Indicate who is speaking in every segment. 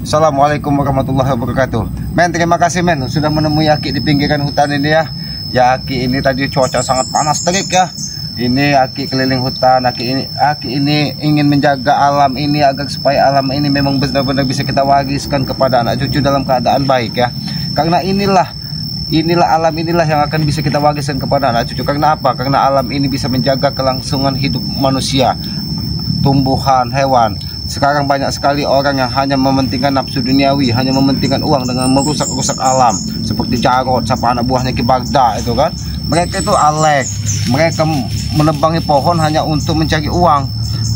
Speaker 1: Assalamualaikum warahmatullahi wabarakatuh. Men, terima kasih men sudah menemui Aki di pinggiran hutan ini ya. Ya Aki ini tadi cuaca sangat panas terik ya. Ini Aki keliling hutan, Aki ini ingin menjaga alam ini agar supaya alam ini memang benar-benar bisa kita wariskan kepada anak cucu dalam keadaan baik ya. Karena inilah alam inilah yang akan bisa kita wariskan kepada anak cucu. Karena apa? Karena alam ini bisa menjaga kelangsungan hidup manusia, tumbuhan, hewan. Sekarang banyak sekali orang yang hanya mementingkan nafsu duniawi, hanya mementingkan uang dengan merusak-rusak alam. Seperti Jarod, siapa anak buahnya Ki Bagda itu kan. Mereka itu alek, mereka menebangi pohon hanya untuk mencari uang.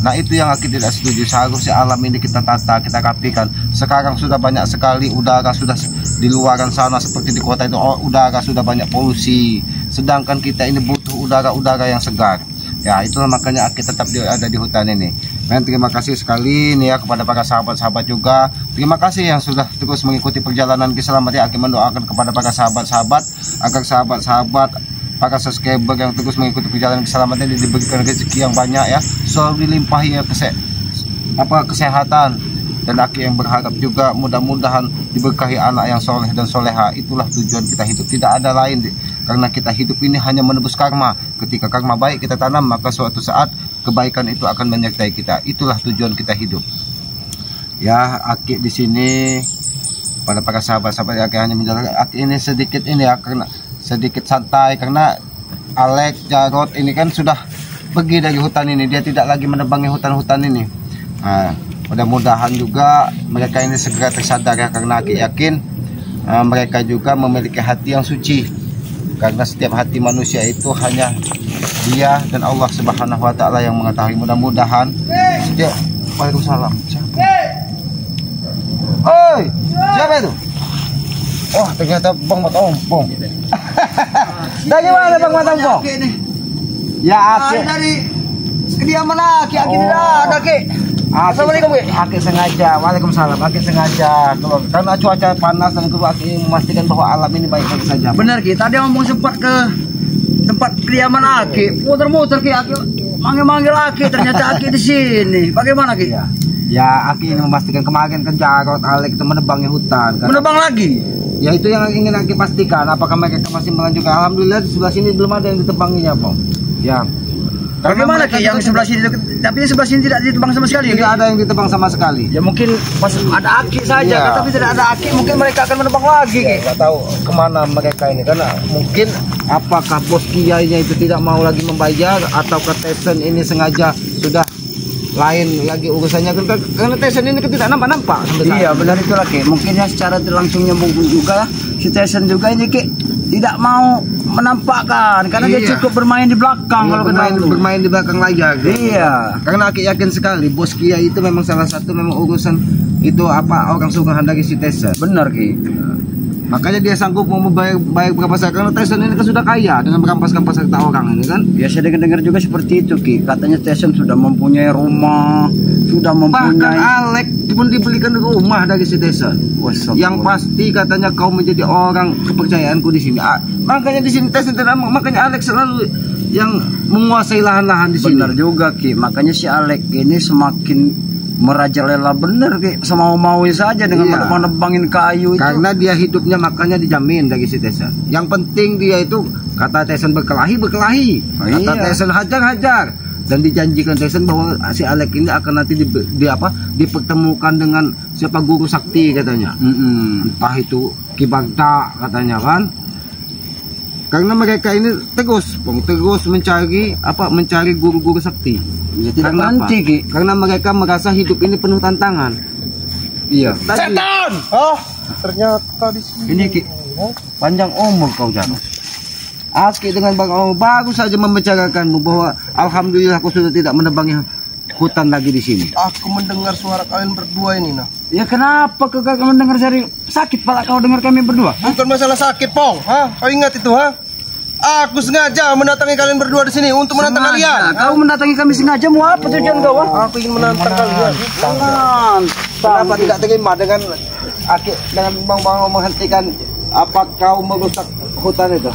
Speaker 1: Nah itu yang Aki tidak setuju. Seharusnya alam ini kita tata, kita rapikan. Sekarang sudah banyak sekali udara sudah di luaran sana, seperti di kota itu udara sudah banyak polusi. Sedangkan kita ini butuh udara-udara yang segar. Ya itulah makanya Aki tetap ada di hutan ini. Dan terima kasih sekali nih ya kepada para sahabat-sahabat juga. Terima kasih yang sudah terus mengikuti perjalanan Ki Selamat ya. Aki mendoakan kepada para sahabat-sahabat agar sahabat-sahabat para subscriber yang terus mengikuti perjalanan Ki Selamat ini diberikan rezeki yang banyak ya. Selalu dilimpahi ya kesehatan. Dan Aki yang berharap juga mudah-mudahan diberkahi anak yang soleh dan soleha. Itulah tujuan kita hidup, tidak ada lain karena kita hidup ini hanya menebus karma. Ketika karma baik kita tanam, maka suatu saat kebaikan itu akan menyertai kita. Itulah tujuan kita hidup ya. Aki di sini pada para sahabat-sahabat Aki hanya menjalankan Aki ini sedikit ini ya, karena sedikit santai karena Alek Jarod ini kan sudah pergi dari hutan ini, dia tidak lagi menebangi hutan-hutan ini. Nah, mudah-mudahan juga mereka ini segera tersadar ya, karena Aki yakin mereka juga memiliki hati yang suci. Karena setiap hati manusia itu hanya Dia dan Allah Subhanahu wa taala yang mengetahui. Mudah-mudahan setiap Waalaikumsalam. Siapa? Oi, siapa itu? Oh, ternyata Bang Matompong. Dari mana Bang Matompong? Ya, Aki. Dari kediaman Aki tidak ada, Ki. Assalamualaikum, Aki sengaja. Waalaikumsalam. Aki sengaja keluar karena cuaca panas dan Aki memastikan bahwa alam ini baik-baik saja.
Speaker 2: Benar Ki, tadi ngomong sempat ke tempat kediaman Aki, muter-muter Ki, Aki manggil-manggil Aki, ternyata Aki di sini. Bagaimana Ki?
Speaker 1: Ya, Aki ini memastikan kemarin kan Jarod, Alek itu menebangi hutan. Kan?
Speaker 2: Menebang lagi?
Speaker 1: Ya itu yang ingin Aki pastikan. Apakah mereka masih melanjutkan? Alhamdulillah di sebelah sini belum ada yang ditebanginya, Bang. Ya.
Speaker 2: Bagaimana Ki yang sebelah sini, tapi sebelah sini tidak ditebang sama sekali?
Speaker 1: Tidak ada yang ditebang sama sekali.
Speaker 2: Ya mungkin pas ada Aki saja,
Speaker 1: ya.
Speaker 2: Tapi tidak ada Aki, mungkin mereka akan menebang lagi.
Speaker 1: Ya, nggak tahu kemana mereka ini, karena mungkin apakah bos kiainya itu tidak mau lagi membayar, atau ke Tyson ini sengaja sudah lain lagi urusannya, karena Tyson ini kan tidak nampak.
Speaker 2: Iya benar itu lagi. Mungkin ya secara langsung nyambung juga si Tyson juga ini Ki tidak mau menampakkan karena dia cukup bermain di belakang. Kalau
Speaker 1: bermain di belakang layar.
Speaker 2: Iya.
Speaker 1: Karena Aki yakin sekali bos Kiai itu memang salah satu memang urusan itu orang suruhan dari si Tyson.
Speaker 2: Benar Ki.
Speaker 1: Makanya dia sanggup mau membayar berapa saja, karena Tyson ini kan sudah kaya dengan merampas-rampas harta orang ini kan.
Speaker 2: Biasa dengar juga seperti itu Ki. Katanya Tyson sudah mempunyai rumah, sudah mempunyai.
Speaker 1: Bahkan Alek pun dibelikan rumah dari si Tyson. Yang pasti katanya kau menjadi orang kepercayaanku di sini. Makanya di sini Tyson makanya Alek selalu yang menguasai lahan-lahan di sini.
Speaker 2: Benar juga Ki. Makanya si Alek ini semakin merajalela bener Ki, sama mau-mauin saja dengan menebangin kayu itu.
Speaker 1: Karena dia hidupnya makanya dijamin dari si Tyson. Yang penting dia itu kata Tyson berkelahi. Kata Tyson hajar. Dan dijanjikan Tyson bahwa si Alek ini akan nanti dipertemukan dengan siapa guru sakti katanya. Entah itu Ki Bagda katanya kan. Karena mereka ini terus mencari guru-guru sakti.
Speaker 2: Ya, tidak nanti Ki.
Speaker 1: Karena mereka merasa hidup ini penuh tantangan. Iya.
Speaker 2: Setan!
Speaker 1: Oh, ternyata di sini. Ini Ki, panjang umur kau jangan. Aki dengan Bang Om baru saja membicarakanmu bahwa alhamdulillah aku sudah tidak menebangi hutan lagi di sini.
Speaker 3: Aku mendengar suara kalian berdua ini nah.
Speaker 2: Ya kenapa kau mendengar dari sakit pala kau dengar kami berdua?
Speaker 3: Bukan masalah sakit Pong, Kau ingat itu Aku sengaja mendatangi kalian berdua di sini untuk menantang kalian.
Speaker 2: Kau mendatangi kami sengaja mau apa tujuan kau?
Speaker 3: Aku ingin menantang kalian.
Speaker 1: Kenapa tidak terima dengan Aki dengan Bang Om menghentikan apa kau merusak hutan itu?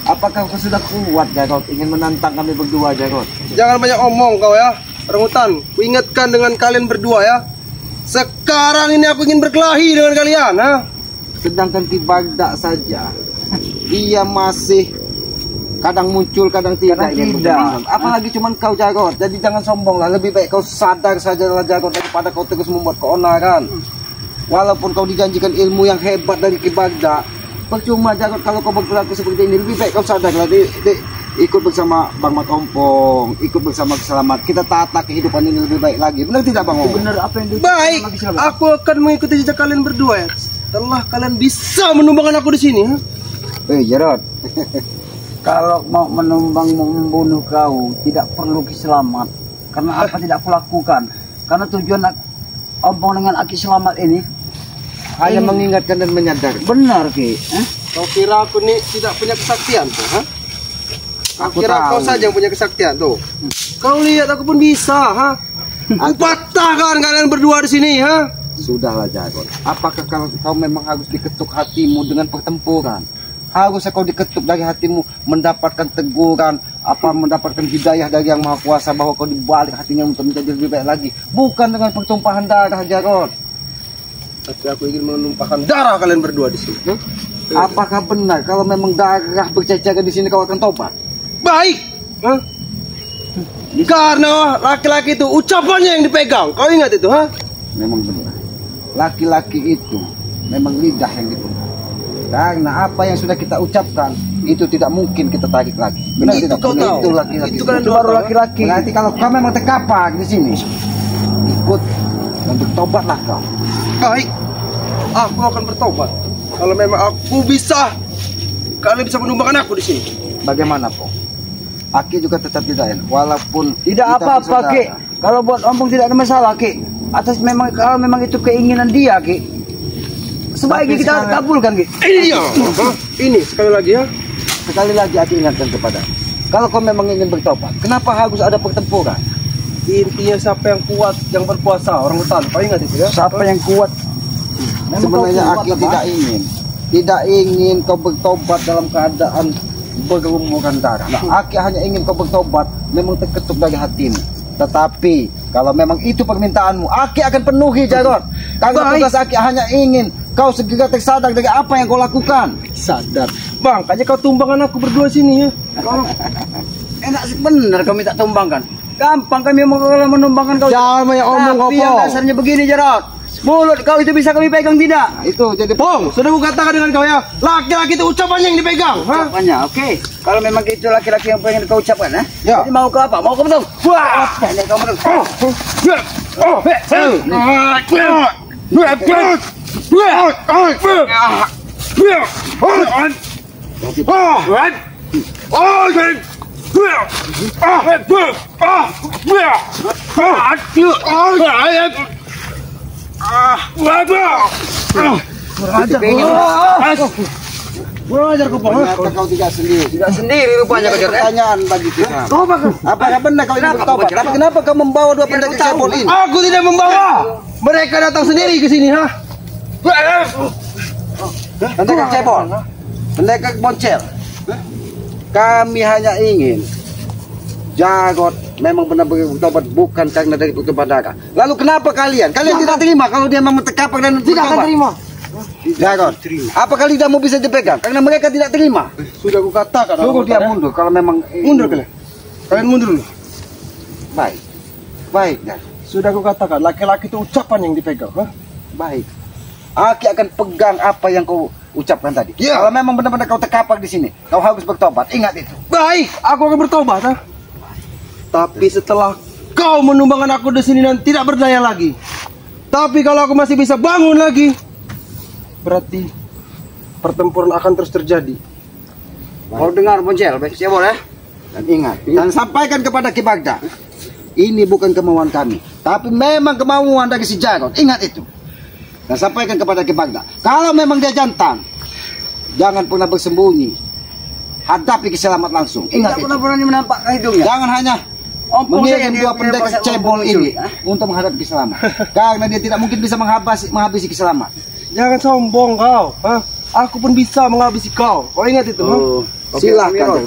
Speaker 1: Apakah kau sudah kuat Jarod ingin menantang kami berdua Jarod?
Speaker 3: Jangan banyak omong kau ya, orang hutan. Ku ingatkan dengan kalian berdua ya. Sekarang ini aku ingin berkelahi dengan kalian, ha?
Speaker 1: Sedangkan Ki Bagda saja, dia masih kadang muncul, kadang tidak. Apalagi cuman kau Jarot. Jadi jangan sombong lah. Lebih baik kau sadar sajalah Jarot daripada kau terus membuat keonaran. Walaupun kau dijanjikan ilmu yang hebat dari Ki Bagda, percuma Jarot kalau kau berperilaku seperti ini. Lebih baik kau sadarlah. Ikut bersama Bang Matompong, ikut bersama Selamat. Kita tata kehidupan ini lebih baik lagi. Benar tidak Bang?
Speaker 2: Benar apa yang
Speaker 3: baik. Aku akan mengikuti jejak kalian berdua ya. Setelah kalian bisa menumbangkan aku di sini, ha?
Speaker 1: Jarot.
Speaker 2: Kalau mau menumbang, mau membunuh kau, tidak perlu Ki Selamat. Karena apa tidak aku lakukan? Karena tujuan Ompong dengan Aki Selamat ini
Speaker 1: hanya mengingatkan dan menyadar.
Speaker 2: Benar Ki.
Speaker 3: Kau kira aku nih tidak punya kesaktian tuh, ha?
Speaker 1: Aku
Speaker 3: kira
Speaker 1: tahu.
Speaker 3: kau saja yang punya kesaktian tuh. Kau lihat aku pun bisa, ha? Aku patahkan kalian berdua di sini, ha?
Speaker 1: Sudahlah Jarot. Apakah kalau kau memang harus diketuk hatimu dengan pertempuran? Harusnya kau diketuk dari hatimu, mendapatkan teguran, mendapatkan hidayah dari Yang Maha Kuasa bahwa kau dibalik hatinya untuk menjadi lebih baik lagi. Bukan dengan pertumpahan darah Jarot.
Speaker 3: Tapi aku ingin menumpahkan darah kalian berdua di sini.
Speaker 1: Apakah benar kalau memang darah berceceran di sini kau akan tobat?
Speaker 3: Baik, ha? Karena laki-laki itu ucapannya yang dipegang. Kau ingat itu, ha?
Speaker 1: Memang benar. Laki-laki itu memang lidah yang dipegang. Karena apa yang sudah kita ucapkan itu tidak mungkin kita tarik lagi. Benar
Speaker 3: Itu
Speaker 1: tidak?
Speaker 3: kau tahu.
Speaker 1: Itu laki-laki.
Speaker 3: Itu kan
Speaker 1: baru laki-laki. Berarti kalau kau memang terkapak di sini, ikut dan bertobatlah kau.
Speaker 3: Baik, aku akan bertobat. Kalau memang aku bisa, kalian bisa menumbangkan aku di sini.
Speaker 1: Bagaimana Pong? Aki juga tetap tidak enak. Walaupun
Speaker 2: Tidak
Speaker 1: kita
Speaker 2: apa-apa
Speaker 1: bersaudara.
Speaker 2: Ki. Kalau buat Ompong tidak ada masalah Ki. Atas kalau memang itu keinginan dia Ki. Sebaiknya
Speaker 1: Tapi
Speaker 2: kita
Speaker 1: sekarang-
Speaker 2: kabulkan Ki.
Speaker 3: Iya, ini sekali lagi ya.
Speaker 1: Sekali lagi Aki ingatkan kepada, kalau kau memang ingin bertobat, kenapa harus ada pertempuran?
Speaker 3: Intinya siapa yang kuat, yang berkuasa, orang hutan. Kau ingat itu ya?
Speaker 2: Siapa yang kuat?
Speaker 1: Sebenarnya
Speaker 2: kau kuat,
Speaker 1: Aki
Speaker 2: Pak.
Speaker 1: tidak ingin kau bertobat dalam keadaan berlumuran darah. Aki hanya ingin kau bertobat memang terketuk dari hatimu. Tetapi kalau memang itu permintaanmu, Aki akan penuhi Jarot. Karena
Speaker 3: Baik.
Speaker 1: tugas Aki hanya ingin kau segera tersadar dari apa yang kau lakukan.
Speaker 3: Sadar. Bang, kayaknya kau tumbangkan aku berdua sini ya. Kalau
Speaker 2: Enak benar kau minta tumbangkan. Gampang kami mau kalau menumbangkan kau.
Speaker 3: Jangan banyak omong,
Speaker 2: Tapi yang
Speaker 3: Opo.
Speaker 2: dasarnya begini Jarot. Mulut kau itu bisa kami pegang tidak?
Speaker 1: Itu jadi
Speaker 3: Pong, sudah kukatakan dengan kau ya, laki-laki itu ucapannya yang dipegang, ha?
Speaker 2: Ucapannya, oke. Kalau memang itu laki-laki yang pengen kau ucapkan,
Speaker 1: Ya.
Speaker 2: Jadi mau ke apa? Mau ke betul? Wah, pendek kau betul.
Speaker 3: Kurang ajar kau, Pong.
Speaker 1: ternyata kau tidak sendiri.
Speaker 2: Tidak sendiri rupanya kau Jarot.
Speaker 1: Pertanyaan bagi kita. Apakah benar kau ingin bertobat? Tapi kenapa kau membawa dua pendekar cebol ini?
Speaker 3: Aku tidak membawa. Mereka datang sendiri ke sini, ha?
Speaker 1: Pendekar cebol, pendekar boncel. Kami hanya ingin Jarot memang benar-benar bertobat bukan karena dari pertumpahan darah. Lalu kenapa kalian tidak terima kalau dia memang terkapak dan tidak akan terima? Jarot, apakah lidahmu bisa dipegang? Karena mereka tidak terima.
Speaker 3: Sudah kukatakan.
Speaker 1: Suruh dia mundur kalau memang
Speaker 3: Mundur kalian. Kalian mundur dulu.
Speaker 1: Baik, baik, Jarot.
Speaker 3: Sudah kukatakan, laki-laki itu ucapan yang dipegang, ha?
Speaker 1: Baik. Aki akan pegang apa yang kau ucapkan tadi.
Speaker 3: Ya.
Speaker 1: Kalau memang benar-benar kau terkapak di sini, kau harus bertobat. Ingat itu.
Speaker 3: Baik, aku akan bertobat, ha? Tapi setelah kau menumbangkan aku di sini dan tidak berdaya lagi. Tapi kalau aku masih bisa bangun lagi, berarti pertempuran akan terus terjadi.
Speaker 2: Kau dengar boncel, baik siapa boleh?
Speaker 1: Dan ingat, dan sampaikan kepada Ki Bagda, ini bukan kemauan kami, tapi memang kemauan dari si Jarot. Ingat itu. Dan sampaikan kepada Ki Bagda, kalau memang dia jantan, jangan pernah bersembunyi. Hadapi Ki Selamat langsung. Ingat
Speaker 2: Tidak
Speaker 1: itu.
Speaker 2: pernah berani menampakkan hidungnya.
Speaker 1: Jangan hanya
Speaker 2: Ompong saja
Speaker 1: mengirim
Speaker 2: dia
Speaker 1: dua
Speaker 2: punya
Speaker 1: pendekar
Speaker 2: proses
Speaker 1: cebol
Speaker 2: Ompong
Speaker 1: ini
Speaker 2: muncul,
Speaker 1: untuk menghadapi Ki Selamat. Karena dia tidak mungkin bisa menghabisi Ki Selamat.
Speaker 3: Jangan sombong kau, ha? Aku pun bisa menghabisi kau. Kau ingat itu, ha?
Speaker 1: Silahkan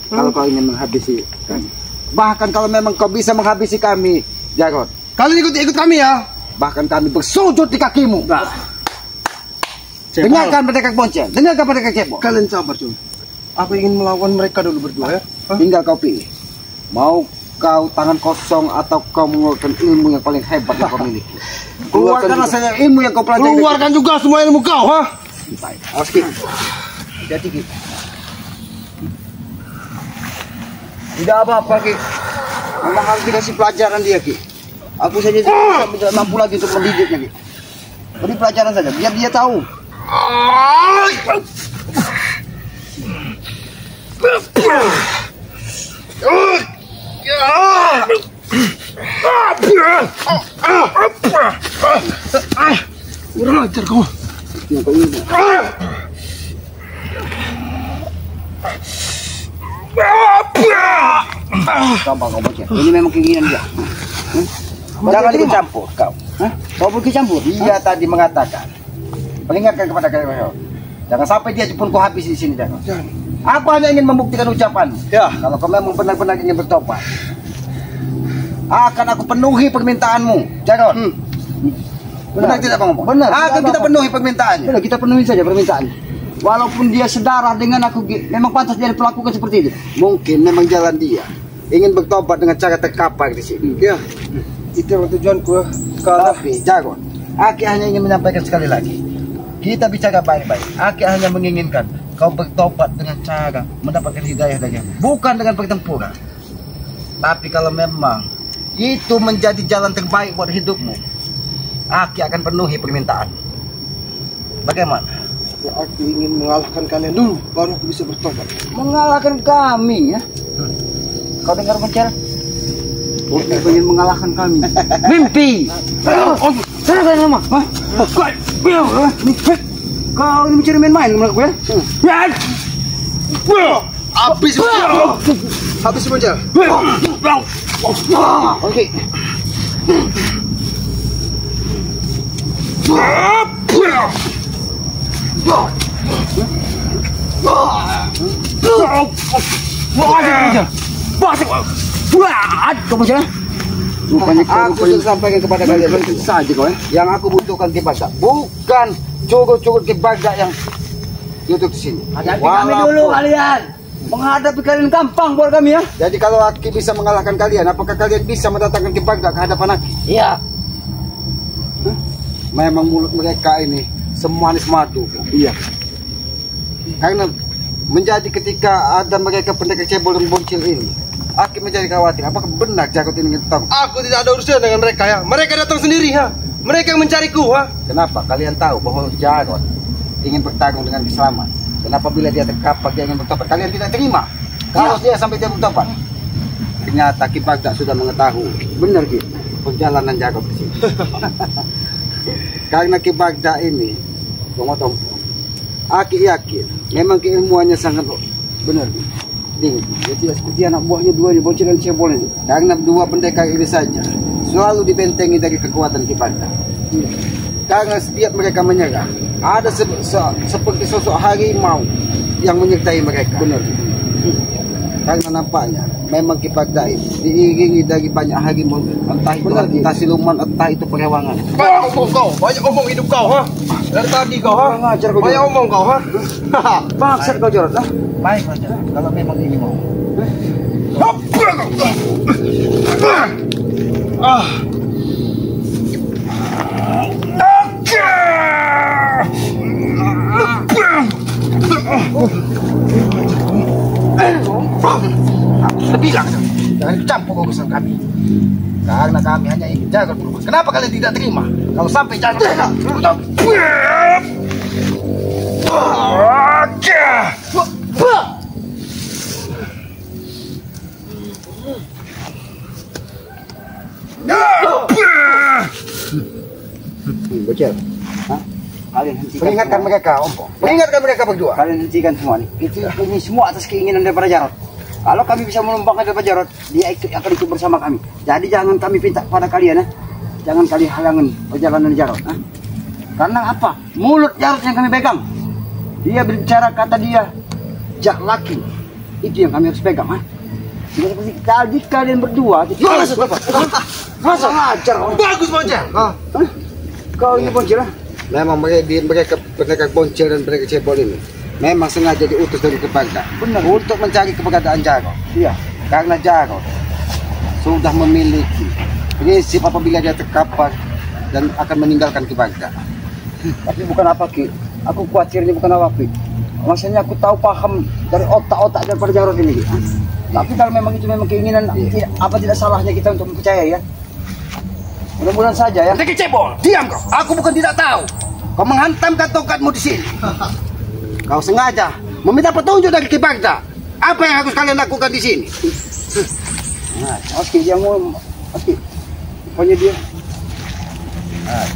Speaker 1: kalau kau ingin menghabisi kami. Bahkan kalau memang kau bisa menghabisi kami, Jarot.
Speaker 3: Kalian ikut kami ya.
Speaker 2: Bahkan kami bersujud di kakimu.
Speaker 3: Nah.
Speaker 2: Dengarkan pendekar Boncel, dengarkan pendekar Cebol.
Speaker 3: Kalian sabar, Jun. Aku ingin melawan mereka dulu berdua ya. Hah?
Speaker 2: Tinggal kau pilih. Mau kau tangan kosong atau kau mengeluarkan ilmu yang paling hebat yang kau miliki. Keluarkan saja ilmu yang kau pelajari.
Speaker 3: Keluarkan juga semua ilmu kau, ha?
Speaker 2: Baik, awas Ki. Jadi Ki. Tidak apa-apa Ki. Memang harus dikasih pelajaran dia Ki. Aku saja tidak mampu lagi untuk mendidiknya Ki. Beri pelajaran saja, biar dia tahu.
Speaker 3: Kurang ajar kau.
Speaker 2: Yang kau ini. Gampang kau baca. Ini memang keinginan dia. Jangan ikut campur kau. Kau pergi campur. Dia tadi mengatakan. Peringatkan kepada kalian. Jangan sampai dia pun kau habis di sini jangan. Aku hanya ingin membuktikan ucapan.
Speaker 3: Ya.
Speaker 2: Kalau kau memang benar-benar ingin bertobat, akan aku penuhi permintaanmu, Jarod. Benar tidak Bang Ngomong? Benar. Akan kita penuhi permintaannya. Benar, kita penuhi saja permintaannya. Walaupun dia sedarah dengan aku, memang pantas dia diperlakukan seperti itu. Mungkin memang jalan dia ingin bertobat dengan cara terkapar di sini.
Speaker 3: Ya. Itu tujuanku.
Speaker 2: Tapi Jarod, Aki hanya ingin menyampaikan sekali lagi. Kita bicara baik-baik. Aki hanya menginginkan kau bertobat dengan cara mendapatkan hidayah darinya, bukan dengan pertempuran. Tapi kalau memang itu menjadi jalan terbaik buat hidupmu, Aki akan penuhi permintaan. Bagaimana?
Speaker 3: Aku ingin mengalahkan kalian dulu, baru aku bisa bertobat.
Speaker 2: Mengalahkan kami ya? Kau dengar bicara? Aku ingin mengalahkan kami. Mimpi. Saya nama. Kau ini mencari main-main menurut gue ya?
Speaker 3: Habis Boncel.
Speaker 2: Oke. Kau macam aku sudah sampaikan kepada kalian saja kau ya. Yang aku butuhkan Kibagda bukan cukup Kibagda yang duduk di sini. Hadapi kami dulu kalian. Menghadapi kalian gampang buat kami ya. Jadi kalau Aki bisa mengalahkan kalian, apakah kalian bisa mendatangkan Kibagda ke hadapan Aki? Iya. Memang mulut mereka ini semanis madu. Iya. Karena menjadi ketika ada mereka pendekar Cebol dan Boncil ini, Aki menjadi khawatir. Apakah benar Jarod ini ingin
Speaker 3: Aku tidak ada urusan dengan mereka ya. Mereka datang sendiri ya. Mereka yang mencariku ha.
Speaker 2: Kenapa? Kalian tahu bahwa Jarod ingin bertarung dengan Selamat. Kenapa bila dia terkapar dia ingin bertobat? Kalian tidak terima. Kalau dia sampai dia bertobat. Ternyata Kibagda sudah mengetahui. Benar gitu. Perjalanan Jarod ke sini. Karena Kibagda ini, Aki yakin memang keilmuannya sangat benar tinggi. Dia tidak seperti anak buahnya dua ini, Boncil dan Cebol ini. Karena dua pendekar ini saja selalu dibentengi dari kekuatan Kibagda. Karena setiap mereka menyerah, ada seperti sosok harimau yang menyertai mereka. Benar. Karena nampaknya memang Kibagda ini diiringi dari banyak harimau, entah itu entah siluman, entah itu perewangan.
Speaker 3: Kau banyak omong hidup kau ha. Dari tadi kau ha. Banyak omong kau ha.
Speaker 2: Paksa kau Jarod lah. Baik saja kalau memang ini mau. Sudah bilang jangan campur urusan kami. Karena kami hanya ingin Jarod berubah. Kenapa kalian tidak terima? Kalau sampai Jarod Bocil, kalian hentikan. Peringatkan mereka, Om. Peringatkan mereka berdua. Kalian hentikan semua nih. Ini semua atas keinginan daripada Jarod. Kalau kami bisa menumbangkan daripada Jarod, dia akan ikut bersama kami. Jadi jangan kami pinta kepada kalian ya. Jangan kalian halangin perjalanan Jarod. Karena apa? Mulut Jarod yang kami pegang. Dia berbicara kata dia jak laki. Itu yang kami harus pegang. Jadi kalian berdua masa ngajar kau?
Speaker 3: Bagus Boncel.
Speaker 2: Kau ini Boncel lah.
Speaker 1: Memang mereka Boncel dan mereka Cebol ini memang sengaja diutus dari Kibagda.
Speaker 2: Benar.
Speaker 1: Untuk mencari keberadaan Jaro.
Speaker 2: Iya.
Speaker 1: Karena Jaro sudah memiliki prinsip apabila dia terkapar dan akan meninggalkan Kibagda.
Speaker 2: Tapi bukan apa Ki. Aku khawatir ini bukan apa Ki. Maksudnya aku tahu paham dari otak-otak daripada Jarod ini Ki. Tapi kalau memang itu memang keinginan, tidak salahnya kita untuk percaya ya. Mudah-mudahan saja ya.
Speaker 1: Mereka Cebol, diam kau. Aku bukan tidak tahu. Kau menghantamkan tongkatmu di sini. Kau sengaja meminta petunjuk dari Kibagda. Apa yang harus kalian lakukan di sini?
Speaker 2: Oke, dia mau oke. Pokoknya dia.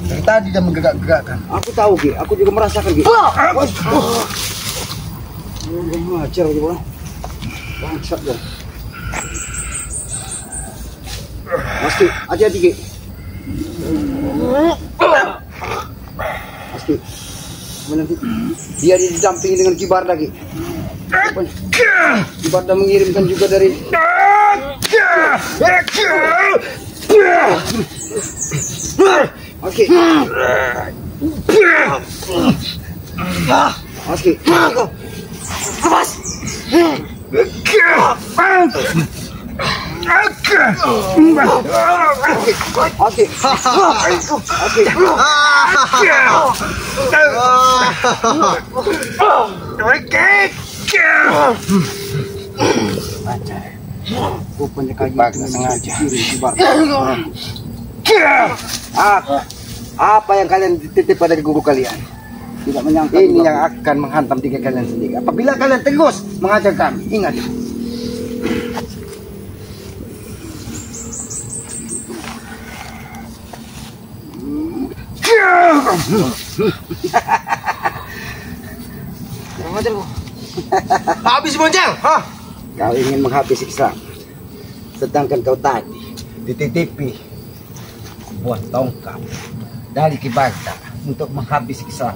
Speaker 1: Dari tadi dia menggerak-gerakkan.
Speaker 2: Aku tahu Ki, aku juga merasakan Ki. Ngajar gitu bang. Bangsat dong. Mas Ki, hati-hati Ki. Mas Ki, nanti dia didampingi dengan Kibarda Ki. Kibarda mengirimkan juga dari Oke. Oke. Awas. Oke. Rupanya kayu sengaja. Apa yang kalian titip pada guru kalian? Tidak menyangka ini yang akan menghantam tiga kalian sendiri. Apabila kalian terus mengajar kami, ingat.
Speaker 3: Habis Boncel.
Speaker 2: Kau ingin menghabisi Islam, sedangkan kau tadi dititipi buat tongkat dari Kibagda untuk menghabisi Islam.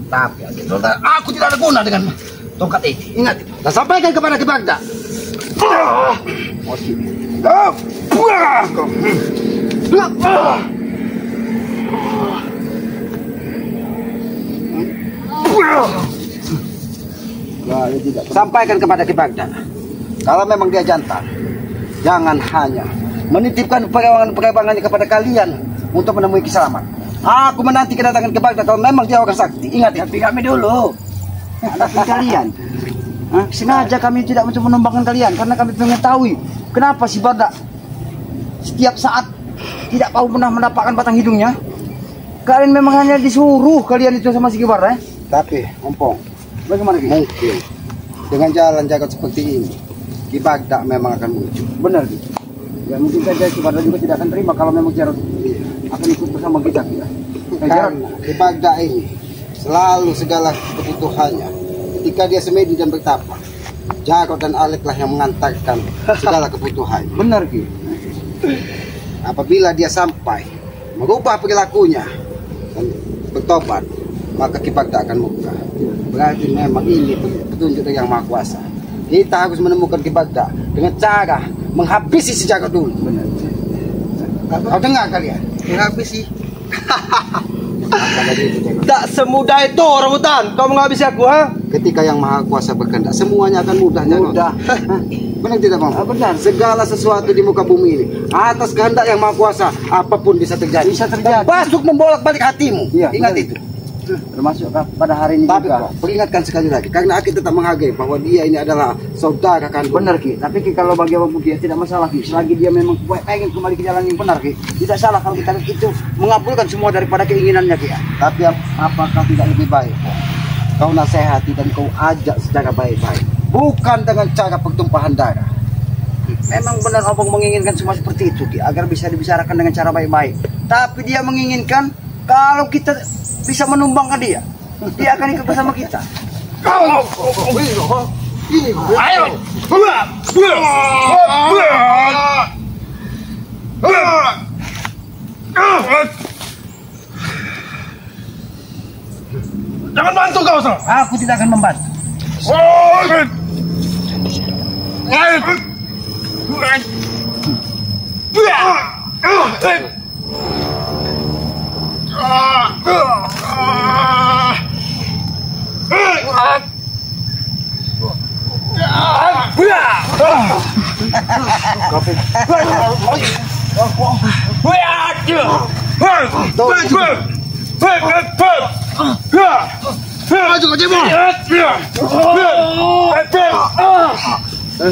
Speaker 2: Tapi aku tidak ada guna dengan tongkat ini. Ingat, dan sampaikan kepada Kibagda. Sampaikan kepada Kibagda, kalau memang dia jantan, jangan hanya menitipkan perewangan-perewangannya kepada kalian untuk menemui keselamatan. Aku menanti kedatangan Kibagda kalau memang dia orang sakti. Ingat ya, kami dulu. Hadapin kalian. Sengaja kami tidak untuk menumbangkan kalian karena kami mengetahui kenapa si Barda setiap saat tidak mau pernah mendapatkan batang hidungnya. Kalian memang hanya disuruh kalian itu sama si Barda.
Speaker 1: Tapi, Ompong,
Speaker 2: Bagaimana Ki?
Speaker 1: mungkin dengan jalan jagat seperti ini, Kibagda memang akan muncul.
Speaker 2: Benar Ki. Ya mungkin saja si Barda juga tidak akan terima kalau memang Jarod akan ikut bersama kita.
Speaker 1: Karena Kibagda ini selalu segala kebutuhannya ketika dia semedi dan bertapa, Jarod dan Alek lah yang mengantarkan segala kebutuhan.
Speaker 2: Benar Ki.
Speaker 1: Apabila dia sampai merubah perilakunya dan bertobat, maka Kibagda akan muka. Berarti memang ini petunjuk dari Yang Maha Kuasa. Kita harus menemukan Kibagda dengan cara menghabisi si Jarod dulu.
Speaker 2: Benar.
Speaker 1: Kau dengar kalian? Menghabisi.
Speaker 3: Tak semudah itu orang hutan. Kau menghabisi aku, ha?
Speaker 1: Ketika Yang Maha Kuasa berkehendak, semuanya akan mudah.
Speaker 2: Mudah.
Speaker 1: Benar tidak, Bang?
Speaker 2: Benar.
Speaker 1: Segala sesuatu di muka bumi ini atas kehendak Yang Maha Kuasa, apapun bisa terjadi.
Speaker 2: Bisa terjadi.
Speaker 1: Termasuk membolak-balik hatimu.
Speaker 2: Iya,
Speaker 1: Ingat
Speaker 2: benar.
Speaker 1: itu.
Speaker 2: Termasuk pada hari ini
Speaker 1: Tapi
Speaker 2: juga.
Speaker 1: kok, peringatkan sekali lagi, karena aku tetap menghargai bahwa dia ini adalah saudara kandung.
Speaker 2: Benar Ki. Tapi Ki, kalau bagi orang dia tidak masalah Ki. Selagi dia memang pengen kembali ke jalan yang benar Ki. Tidak salah kalau kita itu mengabulkan semua daripada keinginannya Ki.
Speaker 1: Tapi apakah tidak lebih baik kau nasihati dan kau ajak secara baik-baik, bukan dengan cara pertumpahan darah?
Speaker 2: Memang benar Abang menginginkan semua seperti itu Ki, agar bisa dibicarakan dengan cara baik-baik. Tapi dia menginginkan kalau kita bisa menumbangkan dia akan ikut bersama kita.
Speaker 3: Ayo. Jangan bantu kau, Sal.
Speaker 2: Aku tidak akan membantu.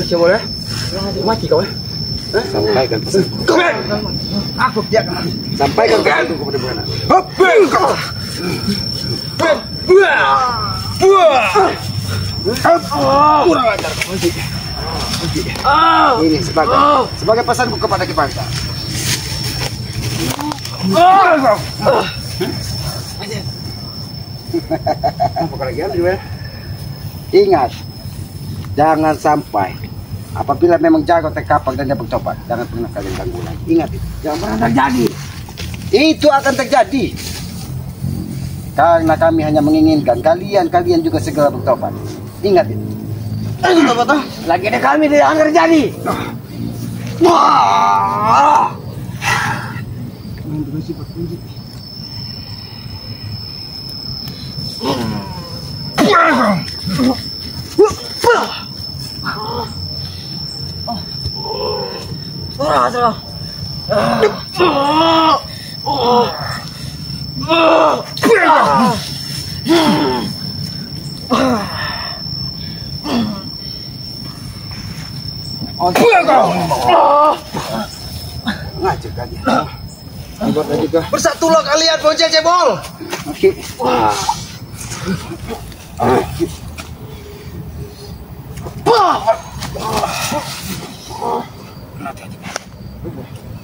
Speaker 3: Cebol ya? Mati kau ya?
Speaker 2: Sampaikan pesan.
Speaker 3: Aku tidak akan mati.
Speaker 2: Sampaikan pesan itu kepada Buana.
Speaker 3: Kurang ajar.
Speaker 2: Ini sebagai pesanku kepada Kipanta. Ingat, jangan sampai apabila memang jago terkapar dan dia bertobat, jangan pernah kalian ganggu lagi. Ingat itu, jangan pernah terjadi. Itu akan terjadi karena kami hanya menginginkan kalian juga segera bertobat. Ingat itu.
Speaker 3: Lagi ada kami tidak akan terjadi. Wah.
Speaker 2: Ngajak kalian. Juga.
Speaker 3: Bersatulah kalian bocah cebol.
Speaker 2: Oke.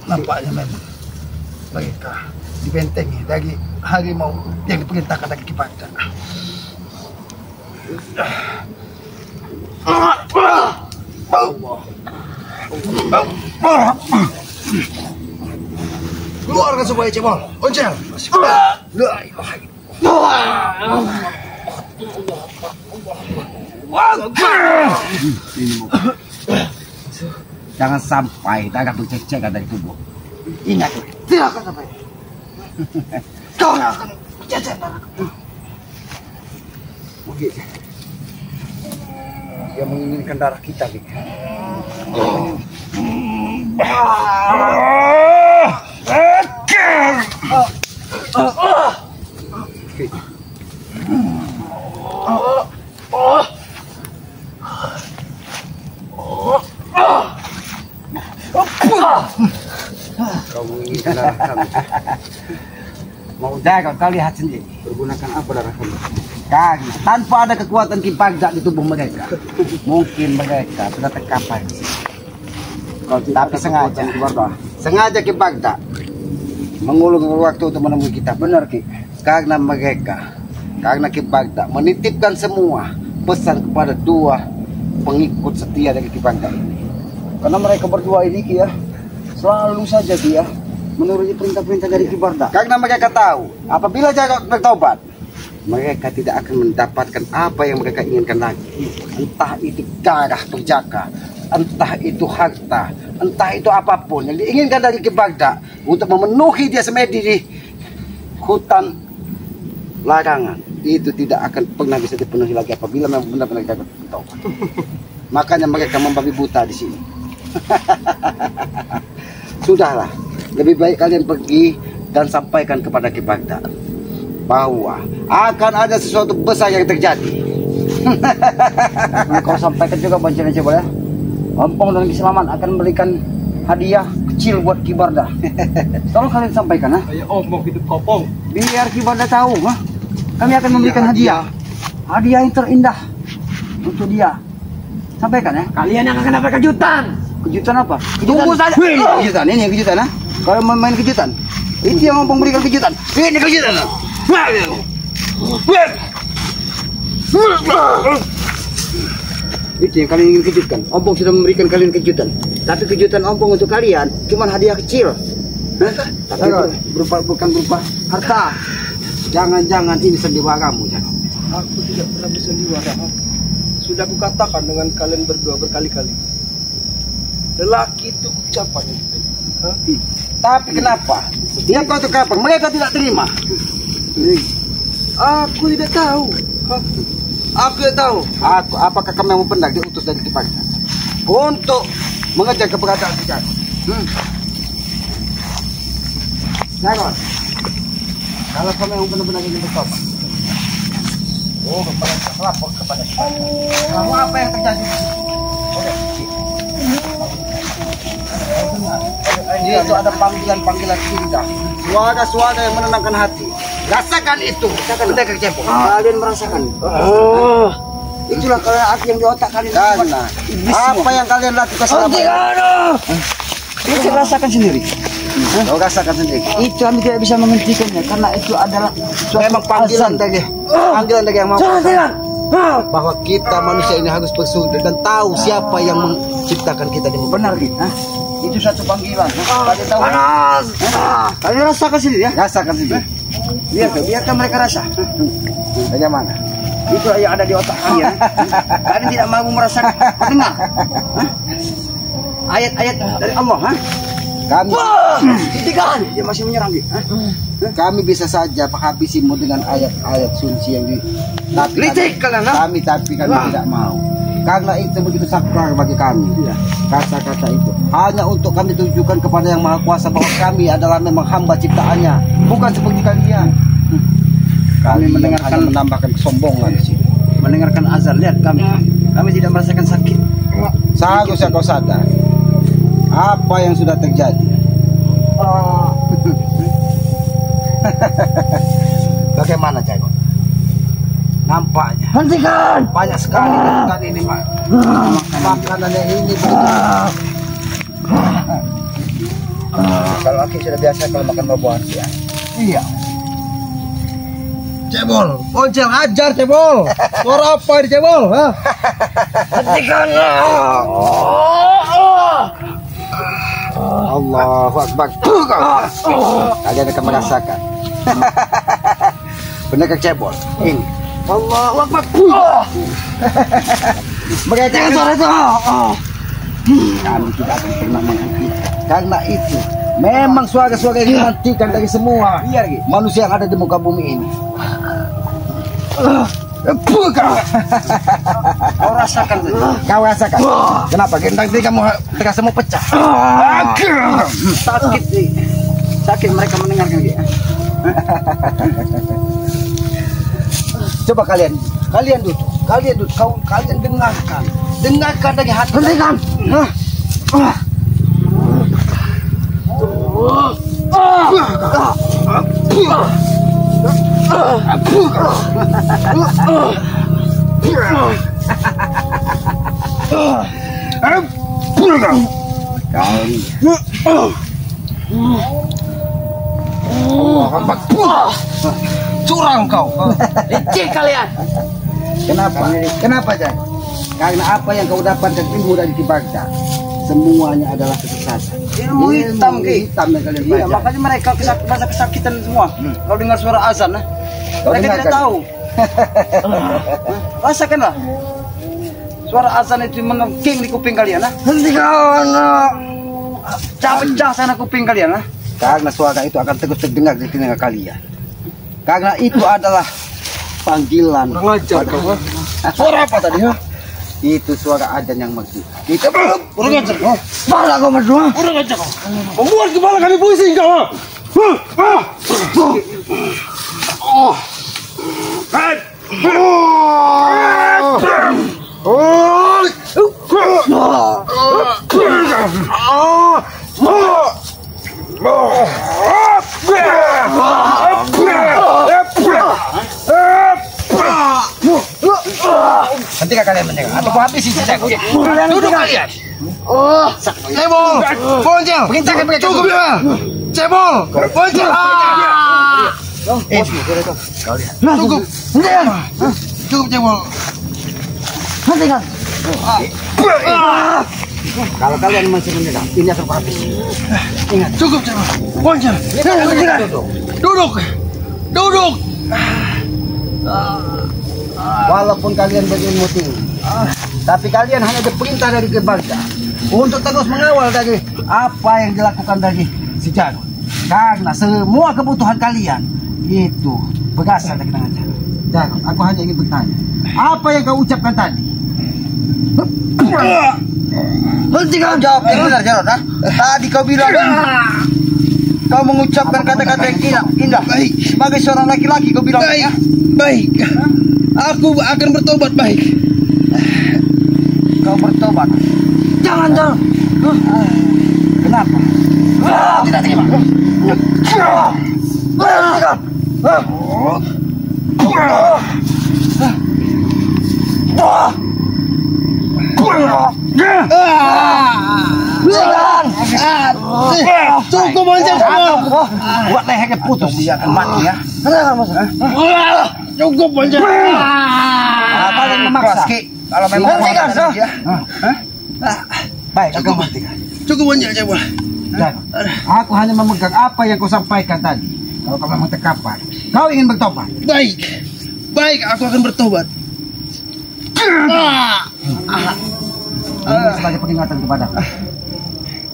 Speaker 2: Nampaknya memang mereka dibentengi dari harimau yang diperintahkan dari Kipanta.
Speaker 3: Keluarkan semua cebol. Oncel.
Speaker 2: Jangan sampai darah berceceran dari tubuh. Ingat, tidak akan sampai. Kau akan bercecer darah. Oke. Dia menginginkan darah kita, Bik. Kau menginginkan darah kami. Mau jaga, kau lihat sendiri. Pergunakan apa darah kami? Karena tanpa ada kekuatan Kipanta di tubuh mereka, mungkin mereka sudah terkapar. Tapi sengaja Kipanta mengulur waktu untuk menemui kita. Benar, Ki. Karena Kipanta menitipkan semua pesan kepada dua pengikut setia dari Kipanta ini. Karena mereka berdua ini, Ki, ya, selalu saja, Ki, ya, menuruti perintah-perintah dari Kipanta. Karena mereka tahu apabila jaga bertobat, mereka tidak akan mendapatkan apa yang mereka inginkan lagi. Entah itu darah berjaka, entah itu harta, entah itu apapun yang diinginkan dari Kipanta untuk memenuhi dia semedi di hutan larangan, itu tidak akan pernah bisa dipenuhi lagi apabila memang benar-benar jaga bertobat. Makanya mereka membabi buta di sini. Sudahlah, lebih baik kalian pergi dan sampaikan kepada Kipanta bahwa akan ada sesuatu besar yang terjadi. Kau sampaikan juga Boncel coba ya. Ompong dan Kiselaman akan memberikan hadiah kecil buat Kibarda. Tolong kalian sampaikan, ha?
Speaker 3: Kayak Ompong hidup kopong.
Speaker 2: Biar Kibarda tahu, ha? Kami akan memberikan hadiah. Hadiah yang terindah untuk dia. Sampaikan ya.
Speaker 3: Kalian yang akan dapat kejutan.
Speaker 2: Kejutan apa?
Speaker 3: Tunggu saja.
Speaker 2: Kejutan ini kejutan, ha? Kalau main kejutan, itu yang Ompong berikan kejutan. Ini kejutan. Itu yang kalian ingin kejutkan. Ompong sudah memberikan kalian kejutan. Tapi kejutan Ompong untuk kalian cuma hadiah kecil. Tapi bukan berupa harta. Jangan-jangan ini sandiwaramu, jangan.
Speaker 3: Aku tidak pernah bersandiwara. Sudah kukatakan dengan kalian berdua berkali-kali. Lelaki itu ucapan.
Speaker 2: Tapi kenapa? Dia kau itu kapan? Mereka tidak terima.
Speaker 3: Aku tidak tahu. Aku tidak tahu.
Speaker 2: Apakah kamu yang benar diutus dari Kipagda untuk mengejar keberadaan kita? Jangan. Kalau kamu yang benar-benar ingin bertobat, kepada lapor kepada kita. Kamu apa yang terjadi di situ? Itu ada panggilan-panggilan cinta, suara-suara yang menenangkan hati. Rasakan itu. Pendekar cebol. Kalian merasakan. Itulah arti yang di otak kalian. Karena apa yang kalian lakukan selama ini, kalian rasakan sendiri. Kau rasakan sendiri. Itu kami tidak bisa menghentikannya karena itu adalah memang panggilan dari yang mau. Bahwa kita manusia ini harus bersujud dan tahu siapa yang menciptakan kita ini. Benar gitu. Itu satu panggilan. Kalian tahu? Kalian rasakan sendiri ya? Rasakan sendiri. Biarkan mereka rasa. Bagaimana? Itu yang ada di otak kalian. Kalian tidak mau merasakan, mendengar ayat-ayat dari Allah. Kami dia masih menyerang dia. Kami bisa saja habisimu dengan ayat-ayat suci yang di kami tidak mau. Karena itu begitu sakral bagi kami. Kata-kata itu hanya untuk kami tunjukkan kepada yang Maha Kuasa bahwa kami adalah memang hamba ciptaannya, bukan seperti kalian. Kami mendengarkan menambahkan kesombongan di sini. Mendengarkan azan, lihat kami tidak merasakan sakit. Seharusnya kau sadar apa yang sudah terjadi. Bagaimana Jago? Nampaknya hentikan. Banyak sekali bukan ini makanannya ini begitu. Kalau aku sudah biasa kalau makan buah-buahan ya. Iya.
Speaker 3: Cebol, Poncel hajar Cebol. Suara apa di Cebol?
Speaker 2: Hentikan. Allahu Akbar. Kalian akan merasakan. Pendekar Cebol ini. Allahu Akbar. Mereka suara itu. Kami tidak akan pernah menghentikan. Karena itu memang suara-suara yang dimatikan dari semua manusia yang ada di muka bumi ini. Kau rasakan saja. Kau rasakan. Kenapa? Nanti kamu terasa mau pecah. Sakit mereka mendengarkan dia. Coba kalian duduk. Kalian dengarkan dari hati. Hentikan. Curang kau. Licik kalian. Kenapa Jai? Karena apa yang kau dapatkan ilmu dari Kipagda semuanya adalah kesesatan. Ilmu hitam yang kalian baca. Iya, makanya mereka merasa kesakitan semua. Kalau dengar suara azan, mereka tidak tahu. Rasakanlah. Suara azan itu mengengking di kuping kalian. Hentikan. Pecah sana kuping kalian. Karena suara itu akan terus terdengar di telinga kalian. Karena itu adalah panggilan. Suara apa tadi? Itu suara azan yang maksud. Kita kurang ajar kau. Malah kau berdua. Kurang ajar kau. Membuat kepala kami pusing kau. Nanti kalian mendengar atau habis sih saya. Duduk kalian. Cebol, Poncel. Cukup ya. Cebol, Poncel. Cukup. Cukup Cebol. Hentikan. Kalau kalian masih mendengar, ini akan habis. Ingat. Cukup Cebol. Poncel. Duduk. Walaupun kalian berilmu tinggi, tapi kalian hanya diperintah dari Kipagda untuk terus mengawal dari apa yang dilakukan dari si Jarod. Karena semua kebutuhan kalian itu berasal dari tangan Jarod. Jarod, aku hanya ingin bertanya, apa yang kau ucapkan tadi?
Speaker 1: Hentikan. Jawab yang benar, Jarod. Tadi kau bilang kau mengucapkan kata-kata yang indah. Baik. Sebagai seorang laki-laki kau bilang
Speaker 3: Baik.
Speaker 1: ya.
Speaker 3: Baik. Aku akan bertobat, baik.
Speaker 2: Kau bertobat. Jangan. Kenapa? Tidak terima.
Speaker 3: Cukup Bonjel semua.
Speaker 2: Buat lehernya putus dia akan mati ya.
Speaker 3: Cukup Bonjel.
Speaker 2: Kalian memaksa.
Speaker 1: Kalau memang
Speaker 2: ya. Baik, aku matikan.
Speaker 3: Cukup Bonjel coba.
Speaker 2: Aku hanya memegang apa yang kau sampaikan tadi. Kalau kau memang terkapar, kau ingin bertobat.
Speaker 3: Baik. Baik, aku akan bertobat.
Speaker 2: Ini sebagai peringatan kepada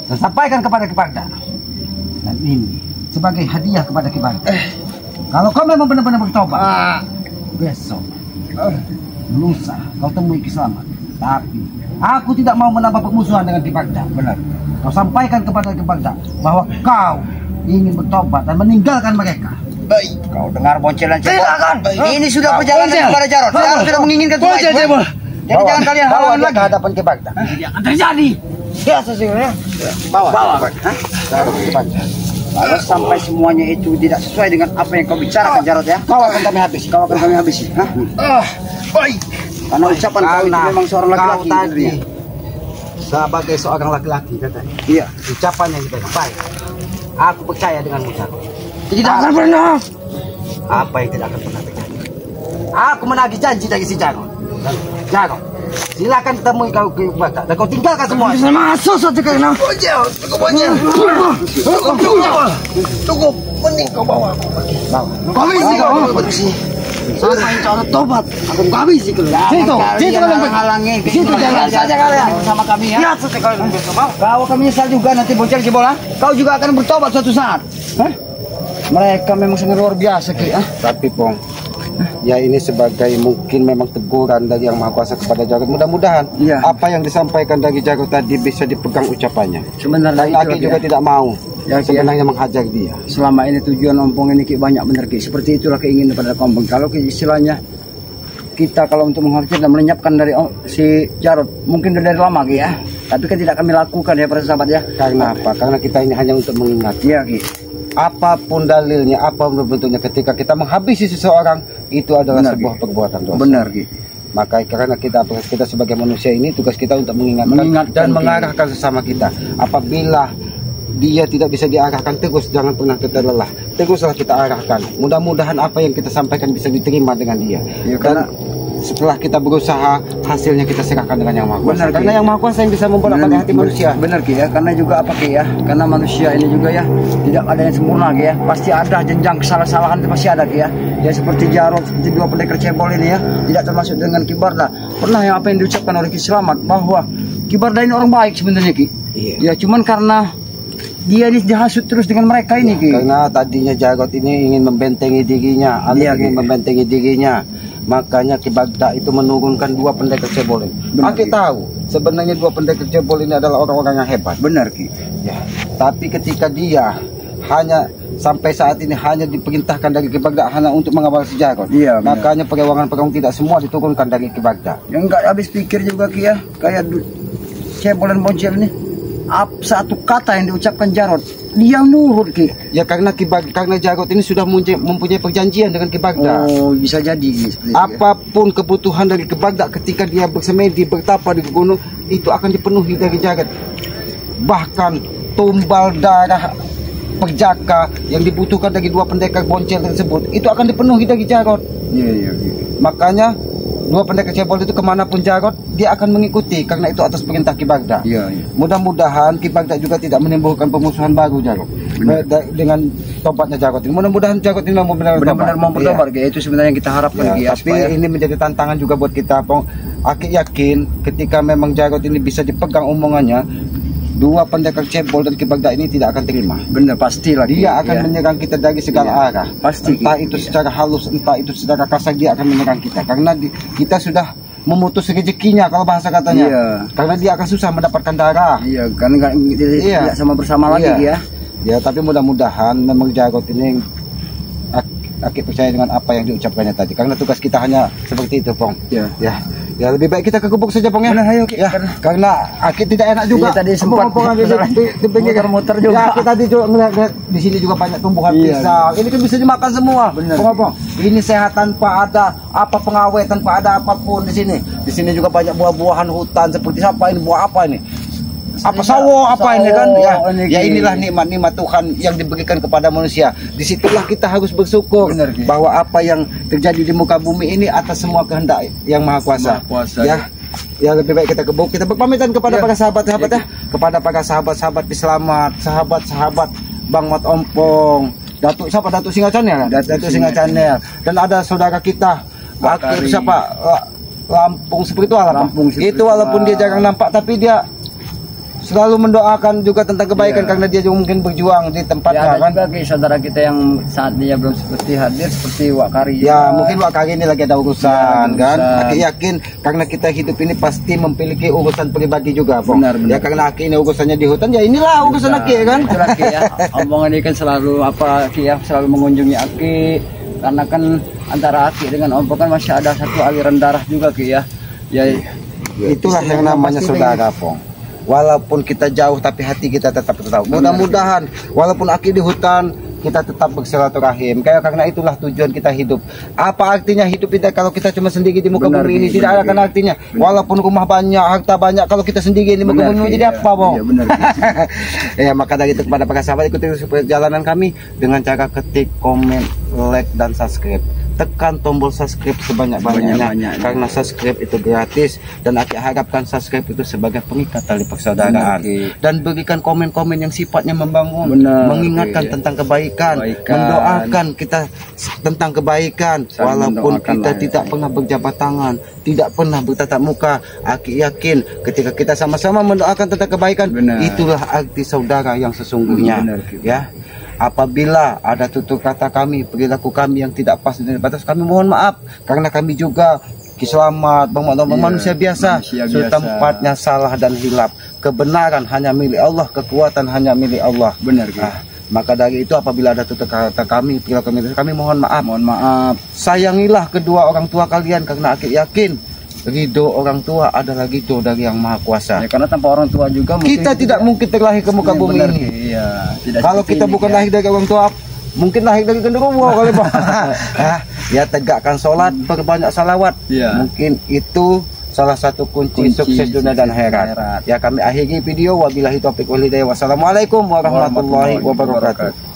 Speaker 2: dan sampaikan kepada Kipagda. Dan ini sebagai hadiah kepada Kipagda. Kalau kau memang benar-benar bertobat, besok lusa kau temui Kiselamat. Tapi aku tidak mau menambah permusuhan dengan Kipagda. Benar. Kau sampaikan kepada Kipagda bahwa kau ingin bertobat dan meninggalkan mereka.
Speaker 3: Baik.
Speaker 1: kau dengar boncelan cebol.
Speaker 3: Silakan.
Speaker 1: Ini sudah perjalanan kepada Jarod. Jarod sudah menginginkan semua
Speaker 3: Bonjel
Speaker 1: itu.
Speaker 3: cebol.
Speaker 1: Jadi jangan kalian halangi lagi.
Speaker 2: ke hadapan Kipagda.
Speaker 3: Akan terjadi.
Speaker 2: Ya sesungguhnya. Bawa. Jarod ke Kipagda.
Speaker 1: Kalau sampai semuanya itu tidak sesuai dengan apa yang kau bicarakan Jarod ya.
Speaker 2: Kau akan kami habisi.
Speaker 1: Kau akan kami habisi.
Speaker 3: Baik.
Speaker 1: Karena ucapan kau itu memang seorang laki-laki.
Speaker 2: Kau tadi sebagai seorang laki-laki katanya.
Speaker 1: Iya.
Speaker 2: Ucapan yang dipegang baik. Aku percaya dengan ucapan.
Speaker 3: Tidak akan pernah.
Speaker 2: Apa yang tidak akan pernah terjadi? Aku menagih janji dari si Jarod. Dan Jarod, silakan temui kau ke Kipagda dan kau tinggalkan semua.
Speaker 3: Bisa masuk saja karena Bonjel. Cukup Bonjel. Cukup. Mending kau bawa aku pergi. Kau habisi kau pergi. Sampai Jarod tobat. Aku habisi kau.
Speaker 2: Situ kalian
Speaker 1: halangi.
Speaker 2: Situ jalan saja kalian
Speaker 1: sama kami ya.
Speaker 2: Lihat saja kalian besok.
Speaker 1: Kau akan menyesal juga nanti bocil cebol. Kau juga akan bertobat suatu saat. Mereka memang sangat luar biasa Ki.
Speaker 2: Tapi Pong, ya ini sebagai mungkin memang teguran dari Yang Maha Kuasa kepada Jarod. Mudah-mudahan
Speaker 1: Iya.
Speaker 2: apa yang disampaikan dari Jarod tadi bisa dipegang ucapannya.
Speaker 1: Sebenarnya
Speaker 2: Dan Aki juga tidak mau
Speaker 1: Ya, Ki,
Speaker 2: sebenarnya menghajar dia.
Speaker 1: selama ini tujuan ompong ini Ki banyak benar Ki. Seperti itulah keinginan pada ompong. Kalau Ki istilahnya kita kalau untuk menghargai dan melenyapkan dari si Jarod mungkin dari lama Ki ya. Tapi kan tidak kami lakukan ya para sahabat ya.
Speaker 2: Karena apa? Karena kita ini hanya untuk mengingat.
Speaker 1: Iya Ki.
Speaker 2: Apapun dalilnya, apapun bentuknya, ketika kita menghabisi seseorang itu adalah
Speaker 1: Benar,
Speaker 2: sebuah
Speaker 1: Ki.
Speaker 2: perbuatan dosa.
Speaker 1: Benar Ki.
Speaker 2: Maka karena kita sebagai manusia ini tugas kita untuk mengingatkan
Speaker 1: Ki.
Speaker 2: dan mengarahkan sesama kita. Apabila dia tidak bisa diarahkan terus, jangan pernah kita lelah. Teruslah kita arahkan. Mudah-mudahan apa yang kita sampaikan bisa diterima dengan dia.
Speaker 1: Ya,
Speaker 2: Dan setelah kita berusaha, hasilnya kita serahkan dengan Yang Maha Kuasa.
Speaker 1: Benar, Ki.
Speaker 2: Karena Yang Maha Kuasa yang bisa membolak-balik hati manusia.
Speaker 1: Benar Ki ya. Karena juga apa Ki ya. Karena manusia ini juga ya tidak ada yang sempurna Ki ya. Pasti ada jenjang kesalahan-kesalahan itu pasti ada Ki ya. Ya seperti Jarod, seperti dua pendekar cebol ini ya. Tidak termasuk dengan Kipagda. Pernah yang apa yang diucapkan oleh Kiselamat bahwa Kipagda ini orang baik sebenarnya Ki.
Speaker 2: Iya.
Speaker 1: Ya cuman karena dia ini dihasut terus dengan mereka ini Ki.
Speaker 2: Karena tadinya Jarod ini ingin membentengi dirinya,
Speaker 1: Iya,
Speaker 2: ingin
Speaker 1: Ki.
Speaker 2: membentengi dirinya. Makanya Kipagda itu menurunkan dua pendekar cebol ini.
Speaker 1: Benar,
Speaker 2: Aki
Speaker 1: Ki.
Speaker 2: tahu sebenarnya dua pendekar cebol ini adalah orang-orang yang hebat.
Speaker 1: Benar Ki.
Speaker 2: Ya. Tapi ketika dia hanya sampai saat ini hanya diperintahkan dari Kipagda hanya untuk mengawal si Jarod.
Speaker 1: Iya, benar.
Speaker 2: Makanya perang tidak semua diturunkan dari Kipagda.
Speaker 1: Yang enggak habis pikir juga Ki ya. Kayak cebol dan boncel ini. Satu kata yang diucapkan Jarod, dia nurut Ki.
Speaker 2: Ya karena karena Jarod ini sudah mempunyai perjanjian dengan Kipagda.
Speaker 1: Oh, bisa jadi Ki, seperti itu, ya.
Speaker 2: Apapun kebutuhan dari Kipagda ketika dia bersemedi bertapa di gunung itu akan dipenuhi dari Jarod. Bahkan tumbal darah perjaka yang dibutuhkan dari dua pendekar boncel tersebut itu akan dipenuhi dari Jarod.
Speaker 1: Iya.
Speaker 2: Makanya dua pendekar cebol itu kemanapun Jarod dia akan mengikuti karena itu atas perintah Kipagda.
Speaker 1: Iya.
Speaker 2: Mudah-mudahan Kipagda juga tidak menimbulkan permusuhan baru Jarod dengan tobatnya Jarod ini. Mudah-mudahan Jarod ini
Speaker 1: Benar-benar mau bertobat Ki. Itu sebenarnya yang kita harapkan
Speaker 2: Ya,
Speaker 1: Ki ya,
Speaker 2: tapi ini menjadi tantangan juga buat kita Pong.
Speaker 1: Aki yakin ketika memang Jarod ini bisa dipegang omongannya, dua pendekar cebol dan Kibagda ini tidak akan terima.
Speaker 3: Benar, pasti lagi.
Speaker 1: Dia akan menyerang kita dari segala arah.
Speaker 3: Pasti.
Speaker 1: Entah itu secara halus, entah itu secara kasar, dia akan menyerang kita. Karena kita sudah memutus rezekinya kalau bahasa katanya.
Speaker 3: Iya.
Speaker 1: Karena dia akan susah mendapatkan darah.
Speaker 3: Iya, kan nggak tidak sama bersama lagi ya.
Speaker 1: Ya, tapi mudah-mudahan memang Jarod ini Aki percaya dengan apa yang diucapkannya tadi. Karena tugas kita hanya seperti itu, Pong.
Speaker 3: Ya.
Speaker 1: Ya, lebih baik kita ke gubuk saja, Pong ya.
Speaker 3: Benar, ayo, Ki.
Speaker 1: Ya, karena Aki tidak enak juga.
Speaker 3: Iya, tadi sempat
Speaker 1: di pinggir
Speaker 3: muter juga.
Speaker 1: Ya, kita tadi juga melihat di sini juga banyak tumbuhan pisang. Ini kan bisa dimakan semua.
Speaker 3: Benar.
Speaker 1: Pong. Ini sehat tanpa ada apa pengawet, tanpa ada apapun di sini. Di sini juga banyak buah-buahan hutan seperti apa ini, buah apa ini? Apa sawo apa ini kan ya inilah nikmat-nikmat Tuhan yang diberikan kepada manusia. Disitulah kita harus bersyukur.
Speaker 3: Benar,
Speaker 1: bahwa apa yang terjadi di muka bumi ini atas semua kehendak yang maha kuasa. Ya lebih baik kita kebuk, kita berpamitan kepada para sahabat-sahabat ya, kepada para sahabat-sahabat Selamat, sahabat-sahabat Bang Mat Ompong, Datuk Singa Channel, Datuk Singa Channel, dan ada saudara kita Akhir siapa Lampung Spiritual apa? Itu walaupun dia jarang nampak tapi dia selalu mendoakan juga tentang kebaikan karena dia juga mungkin berjuang di tempatnya
Speaker 4: kan. Ada juga saudara kita yang saat dia belum seperti hadir seperti Wak Kari.
Speaker 1: Ya mungkin Wak Kari ini lagi ada urusan kan. Aki yakin karena kita hidup ini pasti memiliki urusan pribadi juga, Pong.
Speaker 3: Benar.
Speaker 1: Ya karena Aki ini urusannya di hutan, ya inilah urusan Aki kan.
Speaker 4: Itulah Ki ya. Omongan ini kan selalu Ki ya, selalu mengunjungi Aki karena kan antara Aki dengan Ompong kan masih ada satu aliran darah juga Ki ya. Ya
Speaker 1: itulah yang namanya saudara, Pong. Walaupun kita jauh tapi hati kita tetap tahu. Mudah-mudahan walaupun Aki di hutan kita tetap bersilaturahim. Karena itulah tujuan kita hidup. Apa artinya hidup kita kalau kita cuma sendiri di muka bumi ini? Tidak akan artinya. Walaupun rumah banyak, harta banyak, kalau kita sendiri di muka bumi jadi apa, Bang?
Speaker 3: Iya, benar.
Speaker 1: Ya maka dari itu kepada para sahabat ikuti perjalanan kami dengan cara ketik, komen, like dan subscribe. Tekan tombol subscribe sebanyak-banyaknya karena subscribe itu gratis dan Aki harapkan subscribe itu sebagai pengikat tali persaudaraan. Dan berikan komen-komen yang sifatnya membangun, mengingatkan tentang kebaikan, mendoakan kita tentang kebaikan. Walaupun kita tidak pernah berjabat tangan, tidak pernah bertatap muka, Aki yakin ketika kita sama-sama mendoakan tentang kebaikan, itulah arti saudara yang sesungguhnya. Ya. Apabila ada tutur kata kami, perilaku kami yang tidak pas dan batas, kami mohon maaf karena kami juga Selamat, manusia biasa. Tempatnya salah dan hilap. Kebenaran hanya milik Allah, kekuatan hanya milik Allah.
Speaker 3: Benar.
Speaker 1: Maka dari itu apabila ada tutur kata kami, perilaku kami mohon maaf. Sayangilah kedua orang tua kalian karena Aki yakin ridho orang tua adalah ridho dari yang maha kuasa.
Speaker 3: Ya, karena tanpa orang tua juga
Speaker 1: kita tidak mungkin terlahir ke muka bumi ini. Kalau kita bukan lahir dari orang tua, mungkin lahir dari genderuwo kali, Pak. Ya tegakkan sholat, berbanyak salawat. Mungkin itu salah satu kunci sukses dunia dan akhirat. Ya kami akhiri video. Wabillahi taufiq wal hidayah. Wassalamualaikum warahmatullahi wabarakatuh.